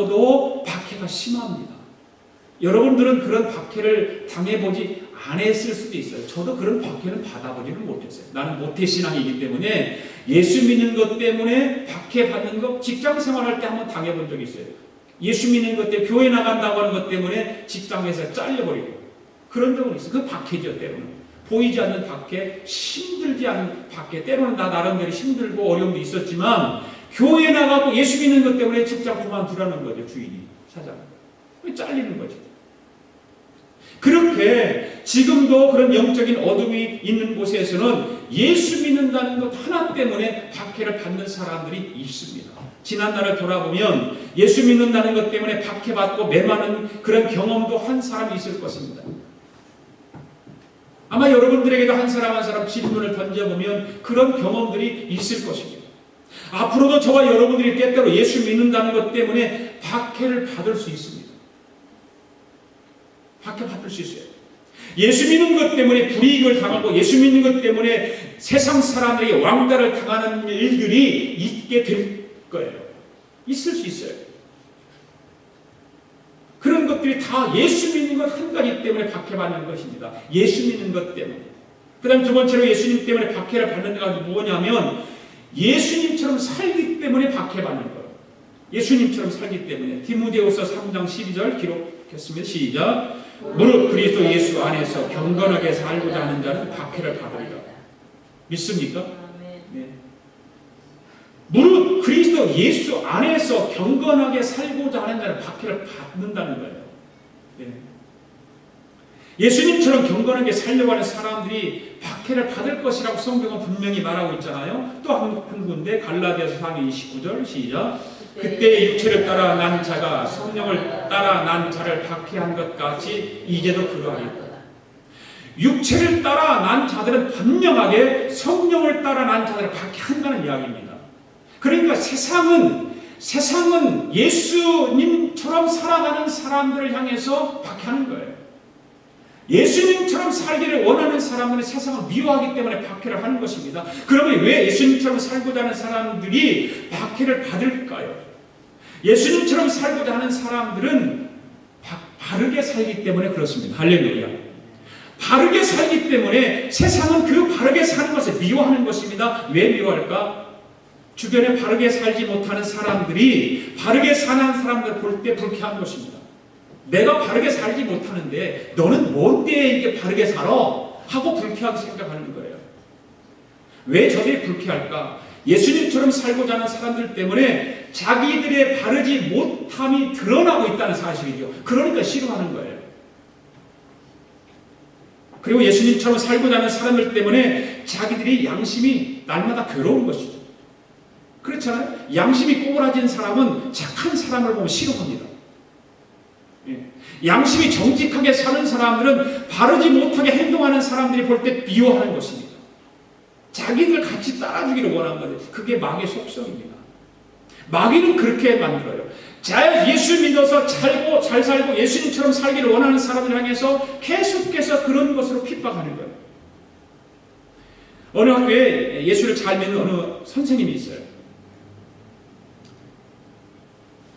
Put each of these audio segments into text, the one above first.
도 박해가 심합니다. 여러분들은 그런 박해를 당해보지 않았을 수도 있어요. 저도 그런 박해는 받아보지는 못했어요. 나는 모태신앙이기 때문에 예수 믿는 것 때문에 박해받는 것, 직장 생활할 때 한번 당해본 적이 있어요. 예수 믿는 것 때문에 교회 나간다고 하는 것 때문에 직장에서 잘려버리고 그런 적은 있어요. 그 박해죠. 때로는 보이지 않는 박해, 힘들지 않은 박해, 때로는 나 나름대로 힘들고 어려움도 있었지만 교회 나가고 예수 믿는 것 때문에 직장 그만두라는 거죠. 주인이, 사장. 잘리는 거죠. 그렇게 지금도 그런 영적인 어둠이 있는 곳에서는 예수 믿는다는 것 하나 때문에 박해를 받는 사람들이 있습니다. 지난날을 돌아보면 예수 믿는다는 것 때문에 박해받고 매맞는 그런 경험도 한 사람이 있을 것입니다. 아마 여러분들에게도 한 사람 한 사람 질문을 던져보면 그런 경험들이 있을 것입니다. 앞으로도 저와 여러분들이 때때로 예수 믿는다는 것 때문에 박해를 받을 수 있습니다. 박해받을 수 있어요. 예수 믿는 것 때문에 불이익을 당하고 예수 믿는 것 때문에 세상 사람에게 왕따를 당하는 일들이 있게 될 거예요. 있을 수 있어요. 그런 것들이 다 예수 믿는 것 한 가지 때문에 박해받는 것입니다. 예수 믿는 것 때문에. 그 다음 두 번째로 예수님 때문에 박해를 받는 것이 뭐냐면 예수님처럼 살기 때문에 박해받는 거예요. 예수님처럼 살기 때문에. 디모데후서 3장 12절 기록했습니다. 시작. 무릇 그리스도 예수 안에서 경건하게 살고자 하는 자는 박해를 받으리라. 믿습니까? 네. 무릇 그리스도 예수 안에서 경건하게 살고자 하는 자는 박해를 받는다는 거예요. 네. 예수님처럼 경건하게 살려고 하는 사람들이 박해를 받을 것이라고 성경은 분명히 말하고 있잖아요. 또 한 군데 갈라디아서 3장 29절 시작. 그때 육체를 따라 난 자가 성령을 따라 난 자를 박해한 것 같이 이제도 그러하리라. 육체를 따라 난 자들은 분명하게 성령을 따라 난 자들을 박해한다는 이야기입니다. 그러니까 세상은 예수님처럼 살아가는 사람들을 향해서 박해하는 거예요. 예수님처럼 살기를 원하는 사람들은 세상을 미워하기 때문에 박해를 하는 것입니다. 그러면 왜 예수님처럼 살고자 하는 사람들이 박해를 받을까요? 예수님처럼 살고자 하는 사람들은 바르게 살기 때문에 그렇습니다. 할렐루야. 바르게 살기 때문에 세상은 그 바르게 사는 것을 미워하는 것입니다. 왜 미워할까? 주변에 바르게 살지 못하는 사람들이 바르게 사는 사람들을 볼 때 불쾌한 것입니다. 내가 바르게 살지 못하는데 너는 뭔데 이렇게 바르게 살아? 하고 불쾌하게 생각하는 거예요. 왜 저들이 불쾌할까? 예수님처럼 살고자 하는 사람들 때문에 자기들의 바르지 못함이 드러나고 있다는 사실이죠. 그러니까 싫어하는 거예요. 그리고 예수님처럼 살고자 하는 사람들 때문에 자기들이 양심이 날마다 괴로운 것이죠. 그렇잖아요. 양심이 꼬부라진 사람은 착한 사람을 보면 싫어합니다. 양심이 정직하게 사는 사람들은 바르지 못하게 행동하는 사람들이 볼 때 미워하는 것입니다. 자기들 같이 따라주기를 원하는 거예요. 그게 마귀의 속성입니다. 마귀는 그렇게 만들어요. 예수 믿어서 잘 살고 예수님처럼 살기를 원하는 사람을 향해서 계속해서 그런 것으로 핍박하는 거예요. 어느 학교에 예수를 잘 믿는 어느 선생님이 있어요.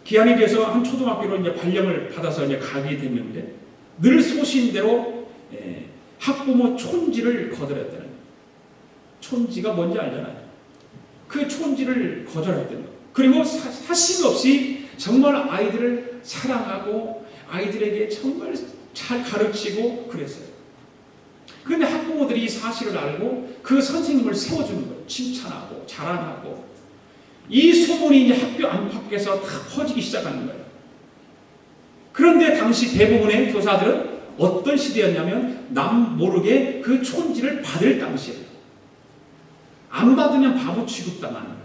기한이 돼서 한 초등학교로 이제 발령을 받아서 이제 가게 됐는데 늘 소신대로 학부모 촌지를 거절했다는 거예요. 촌지가 뭔지 알잖아요. 그 촌지를 거절했다는 거예요. 그리고 사심 없이 정말 아이들을 사랑하고 아이들에게 정말 잘 가르치고 그랬어요. 그런데 학부모들이 이 사실을 알고 그 선생님을 세워주는 거예요. 칭찬하고 자랑하고. 이 소문이 이제 학교 안팎에서 다 퍼지기 시작하는 거예요. 그런데 당시 대부분의 교사들은 어떤 시대였냐면 남 모르게 그 촌지를 받을 당시예요. 안 받으면 바보 취급당하는 거죠.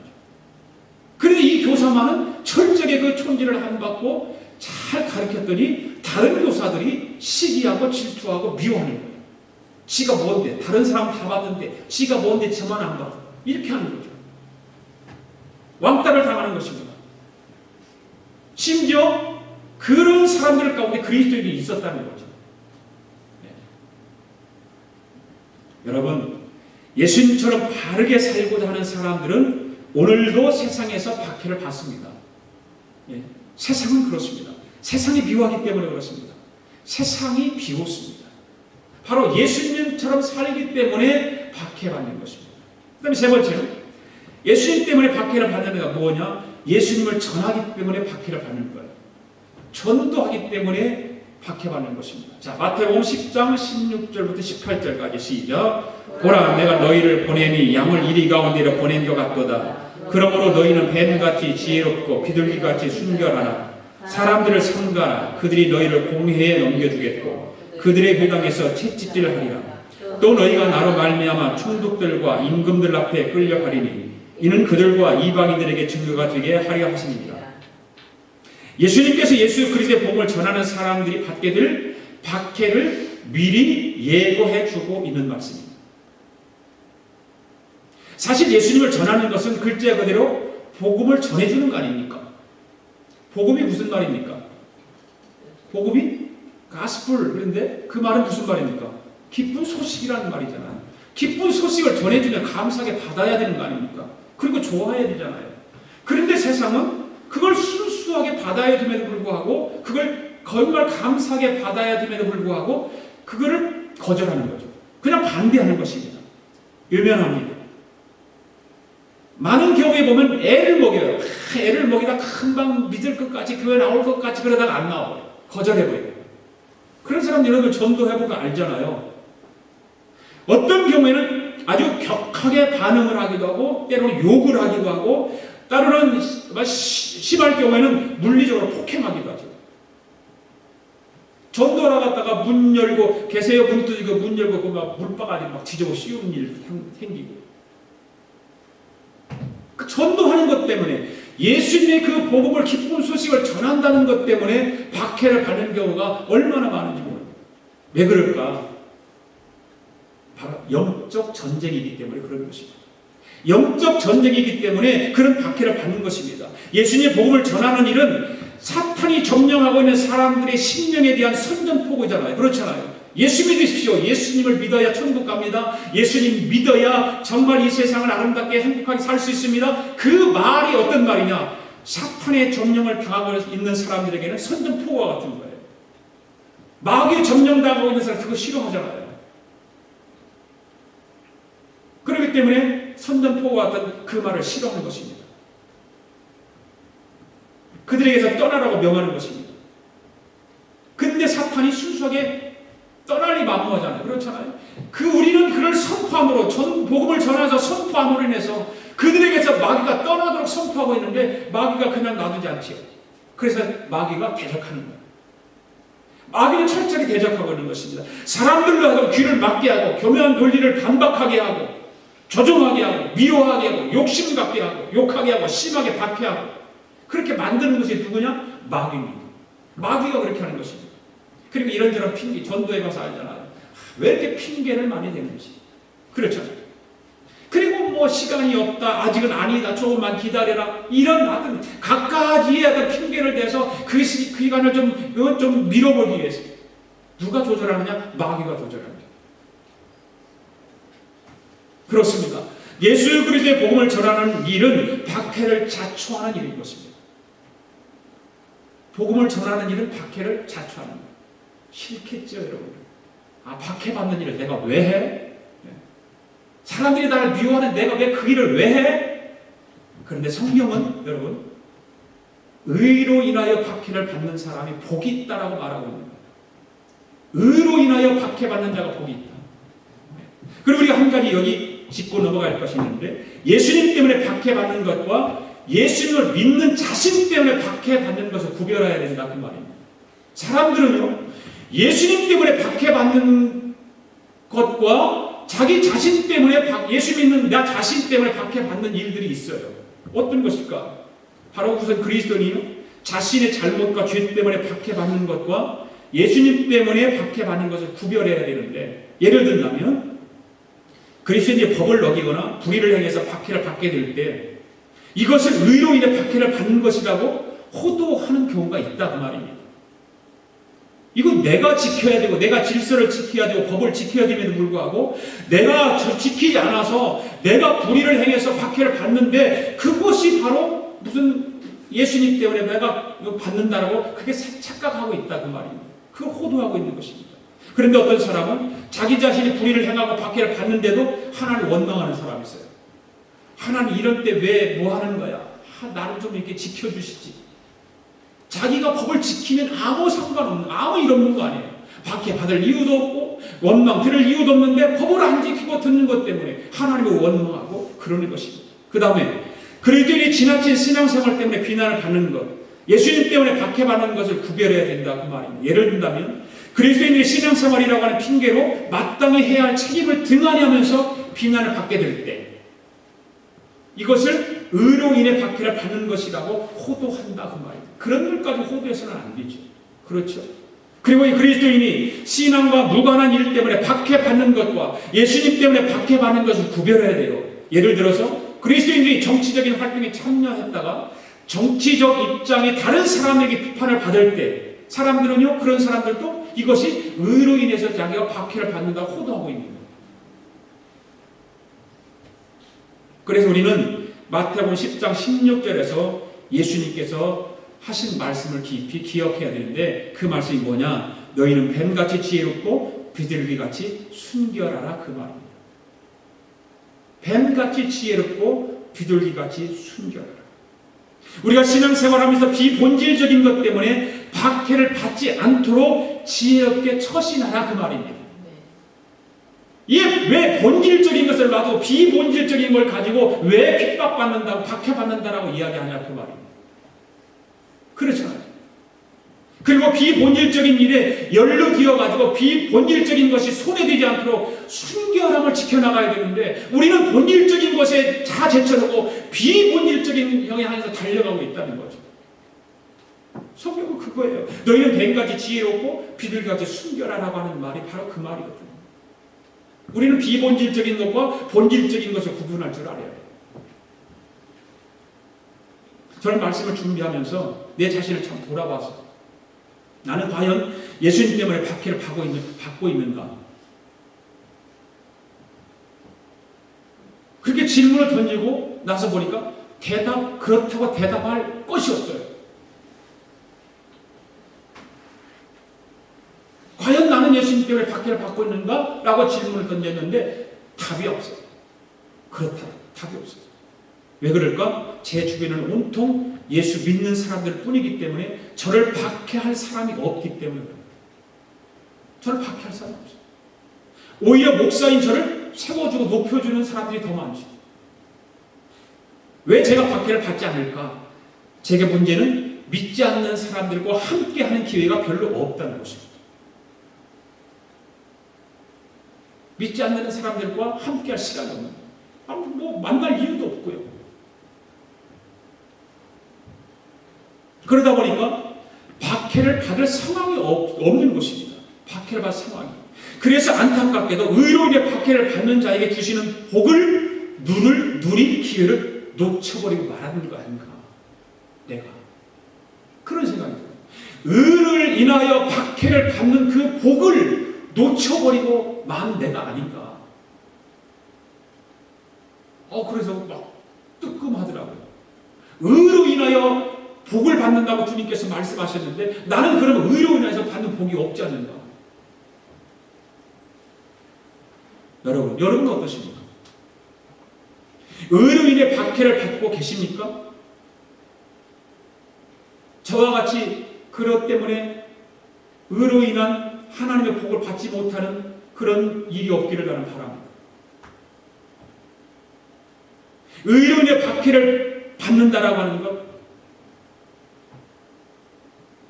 그런데 이 교사만은 철저하게 그 촌지를 안 받고 잘 가르쳤더니 다른 교사들이 시기하고 질투하고 미워하는 거예요. 지가 뭔데? 다른 사람 다 받는데 지가 뭔데 저만 안 받아? 이렇게 하는 거죠. 왕따를 당하는 것입니다. 심지어 그런 사람들 가운데 그리스도인이 있었다는 거죠. 네. 여러분, 예수님처럼 바르게 살고자 하는 사람들은 오늘도 세상에서 박해를 받습니다. 네. 세상은 그렇습니다. 세상이 미워하기 때문에 그렇습니다. 세상이 비웃습니다. 바로 예수님처럼 살기 때문에 박해받는 것입니다. 그 다음에 세 번째는 예수님 때문에 박해를 받는 게 뭐냐? 예수님을 전하기 때문에 박해를 받는 거예요. 전도하기 때문에 박해받는 것입니다. 자, 마태복음 10장 16절부터 18절까지 시작. 보라, 내가 너희를 보내니 양을 이리 가운데로 보낸 것 같도다. 그러므로 너희는 뱀같이 지혜롭고 비둘기같이 순결하라. 사람들을 삼가라. 그들이 너희를 공회에 넘겨주겠고 그들의 회당에서 채찍질하리라. 또 너희가 나로 말미암아 총독들과 임금들 앞에 끌려가리니 이는 그들과 이방인들에게 증거가 되게 하려 하십니다. 예수님께서 예수 그리스도의 복음을 전하는 사람들이 받게 될 박해를 미리 예고해 주고 있는 말씀입니다. 사실 예수님을 전하는 것은 글자 그대로 복음을 전해주는 거 아닙니까? 복음이 무슨 말입니까? 복음이 가스풀. 그런데 그 말은 무슨 말입니까? 기쁜 소식이라는 말이잖아요. 기쁜 소식을 전해주면 감사하게 받아야 되는 거 아닙니까? 그리고 좋아해야 되잖아요. 그런데 세상은 그걸 순수하게 받아야 됨에도 불구하고 그걸 정말 감사하게 받아야 됨에도 불구하고 그거를 거절하는 거죠. 그냥 반대하는 것입니다. 유명합니다. 많은 경우에 보면 애를 먹여요. 애를 먹이다 금방 믿을 것까지 교회 나올 것까지 그러다가 안 나와요. 거절해버려요. 그런 사람 여러분들 전도해보고 알잖아요. 어떤 경우에는 아주 격하게 반응을 하기도 하고 때로는 욕을 하기도 하고 때로는 심할 경우에는 물리적으로 폭행하기도 하죠. 전도하러 갔다가 문 열고 계세요 문 두드리고 문 열고 그 막 물바가지 막 뒤집어 씌우는 일 생기고. 그 전도하는 것 때문에 예수님의 그 복음을 기쁜 소식을 전한다는 것 때문에 박해를 받는 경우가 얼마나 많은지 모릅니다. 왜 그럴까? 바로 영적 전쟁이기 때문에 그런 것입니다. 영적 전쟁이기 때문에 그런 박해를 받는 것입니다. 예수님의 복음을 전하는 일은 사탄이 점령하고 있는 사람들의 심령에 대한 선전포고잖아요. 그렇잖아요. 예수 믿으십시오. 예수님을 믿어야 천국 갑니다. 예수님 믿어야 정말 이 세상을 아름답게 행복하게 살 수 있습니다. 그 말이 어떤 말이냐? 사탄의 점령을 당하고 있는 사람들에게는 선전포고와 같은 거예요. 마귀의 점령당하고 있는 사람 그거 싫어하잖아요. 그렇기 때문에 선전포고와 같은 그 말을 싫어하는 것입니다. 그들에게서 떠나라고 명하는 것입니다. 근데 사탄이 순수하게 떠날리 만무하잖아요. 그렇잖아요. 우리는 그를 선포함으로 복음을 전하면서 선포함으로 인해서 그들에게서 마귀가 떠나도록 선포하고 있는데 마귀가 그냥 놔두지 않지요. 그래서 마귀가 대적하는 거예요. 마귀는 철저히 대적하고 있는 것입니다. 사람들로 하여금 귀를 막게 하고 교묘한 논리를 반박하게 하고 조종하게 하고 미워하게 하고 욕심 갖게 하고 욕하게 하고 심하게 박해하고 그렇게 만드는 것이 누구냐? 마귀입니다. 마귀가 그렇게 하는 것입니다. 그리고 이런저런 핑계, 전도에 가서 알잖아요. 왜 이렇게 핑계를 많이 대는지. 그렇잖아요. 그리고 뭐 시간이 없다, 아직은 아니다, 조금만 기다려라. 이런 하여튼 각가지의 어떤 핑계를 대서 그 기간을 좀 밀어보기 위해서. 누가 조절하느냐? 마귀가 조절합니다. 그렇습니다. 예수 그리스도의 복음을 전하는 일은 박해를 자초하는 일인 것입니다. 복음을 전하는 일은 박해를 자초하는 거예요. 싫겠죠, 여러분? 박해받는 일을 내가 왜 해? 사람들이 나를 미워하는 내가 왜 그 일을 왜 해? 그런데 성경은 여러분 의로 인하여 박해를 받는 사람이 복이 있다라고 말하고 있는 거예요. 의로 인하여 박해받는 자가 복이 있다. 그리고 우리가 한 가지 여기 짚고 넘어갈 것이 있는데 예수님 때문에 박해받는 것과 예수님을 믿는 자신 때문에 박해받는 것을 구별해야 된다 그 말입니다. 사람들은요 예수님 때문에 박해받는 것과 자기 자신 때문에 예수 믿는 나 자신 때문에 박해받는 일들이 있어요. 어떤 것일까? 바로 우선 그리스도인이요 자신의 잘못과 죄 때문에 박해받는 것과 예수님 때문에 박해받는 것을 구별해야 되는데 예를 들면 그리스도인이 법을 어기거나 불의를 행해서 박해를 받게 될 때 이것을 의로 인해 박해를 받는 것이라고 호도하는 경우가 있다 그 말입니다. 이건 내가 지켜야 되고 내가 질서를 지켜야 되고 법을 지켜야 됨에도 불구하고 내가 지키지 않아서 내가 불의를 행해서 박해를 받는데 그것이 바로 무슨 예수님 때문에 내가 이거 받는다라고 그게 착각하고 있다 그 말입니다. 그걸 호도하고 있는 것입니다. 그런데 어떤 사람은 자기 자신이 불의를 행하고 박해를 받는데도 하나님을 원망하는 사람이 있어요. 하나님 이런 때 왜 뭐 하는 거야? 나를 좀 이렇게 지켜주시지. 자기가 법을 지키면 아무 상관없는, 아무 일 없는 거 아니에요. 박해 받을 이유도 없고 원망 들을 이유도 없는데 법을 안 지키고 듣는 것 때문에 하나님을 원망하고 그러는 것입니다. 그 다음에 그리스도인이 지나친 신앙생활 때문에 비난을 받는 것, 예수님 때문에 박해받는 것을 구별해야 된다 그 말입니다. 예를 든다면 그리스도인의 신앙생활이라고 하는 핑계로 마땅히 해야 할 책임을 등한히 하면서 비난을 받게 될 때 이것을 의로인의 박해를 받는 것이라고 호도한다 그 말입니다. 그런 것까지 호도해서는 안 되죠. 그렇죠. 그리고 이 그리스도인이 신앙과 무관한 일 때문에 박해받는 것과 예수님 때문에 박해받는 것을 구별해야 돼요. 예를 들어서 그리스도인들이 정치적인 활동에 참여했다가 정치적 입장이 다른 사람에게 비판을 받을 때 사람들은요, 그런 사람들도 이것이 의로 인해서 자기가 박해를 받는다고 호도하고 있는 거예요. 그래서 우리는 마태복음 10장 16절에서 예수님께서 하신 말씀을 깊이 기억해야 되는데 그 말씀이 뭐냐? 너희는 뱀같이 지혜롭고 비둘기같이 순결하라 그 말입니다. 뱀같이 지혜롭고 비둘기같이 순결하라. 우리가 신앙생활하면서 비본질적인 것 때문에 박해를 받지 않도록 지혜롭게 처신하라 그 말입니다. 이게 왜 본질적인 것을 놔도 비본질적인 걸 가지고 왜 핍박받는다고 박해받는다라고 이야기하냐 그 말입니다. 그렇잖아요. 그리고 비본질적인 일에 연루되어가지고 비본질적인 것이 손해되지 않도록 순결함을 지켜나가야 되는데 우리는 본질적인 것에 다 제쳐놓고 비본질적인 영향에서 달려가고 있다는 거죠. 성경은 그거예요. 너희는 뱀같이 지혜롭고 비둘기같이 순결하라고 하는 말이 바로 그 말이거든요. 우리는 비본질적인 것과 본질적인 것을 구분할 줄 알아야 돼요. 저는 말씀을 준비하면서 내 자신을 참 돌아봐서 나는 과연 예수님 때문에 박해를 받고 있는가? 그렇게 질문을 던지고 나서 보니까 그렇다고 대답할 것이 없어요. 과연 나는 예수님 때문에 박해를 받고 있는가? 라고 질문을 던졌는데 답이 없어요. 그렇다. 답이 없어요. 왜 그럴까? 제 주변에는 온통 예수 믿는 사람들 뿐이기 때문에 저를 박해할 사람이 없기 때문에 그래요. 저를 박해할 사람이 없어요. 오히려 목사인 저를 세워주고 높여주는 사람들이 더 많죠. 왜 제가 박해를 받지 않을까? 제게 문제는 믿지 않는 사람들과 함께하는 기회가 별로 없다는 것입니다. 믿지 않는 사람들과 함께할 시간이 없는 거예요. 뭐 만날 이유도 없고요. 그러다 보니까 박해를 받을 상황이 없는 것입니다. 박해를 받을 상황이. 그래서 안타깝게도 의로운의 박해를 받는 자에게 주시는 복을 누릴 기회를 놓쳐버리고 말하는 거 아닌가. 내가 그런 생각이 들어요. 의를 인하여 박해를 받는 그 복을 놓쳐버리고 만 내가 아닌가. 그래서 막 뜨끔하더라고요. 의로 인하여 복을 받는다고 주님께서 말씀하셨는데 나는 그러면 의로 인해서 받는 복이 없지 않는가? 여러분은 어떠십니까? 의로 인해 박해를 받고 계십니까? 저와 같이 그것 때문에 의로 인한 하나님의 복을 받지 못하는 그런 일이 없기를 나는 바랍니다. 의로 인해 박해를 받는다라고 하는 것,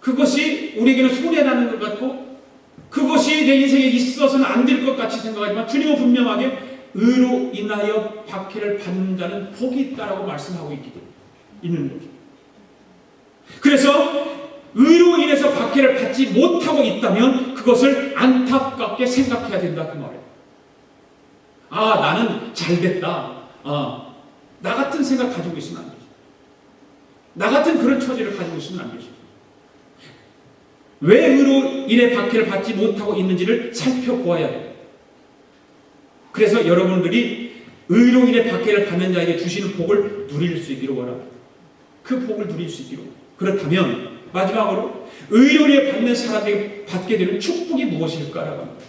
그것이 우리에게는 손해라는 것 같고 그것이 내 인생에 있어서는 안 될 것 같이 생각하지만 주님은 분명하게 의로 인하여 박해를 받는 자는 복이 있다라고 말씀하고 있는 거죠. 그래서 의로 인해서 박해를 받지 못하고 있다면 그것을 안타깝게 생각해야 된다 그 말이에요. 나는 잘됐다. 나 같은 생각 가지고 있으면 안 되죠. 나 같은 그런 처지를 가지고 있으면 안 되죠. 왜 의로 인해 박해를 받지 못하고 있는지를 살펴보아야 돼요. 그래서 여러분들이 의로 인해 박해를 받는 자에게 주시는 복을 누릴 수 있기를 원합니다. 그 복을 누릴 수 있기로. 그렇다면 마지막으로 의료를 받는 사람에게 받게 되는 축복이 무엇일까라고 합니다.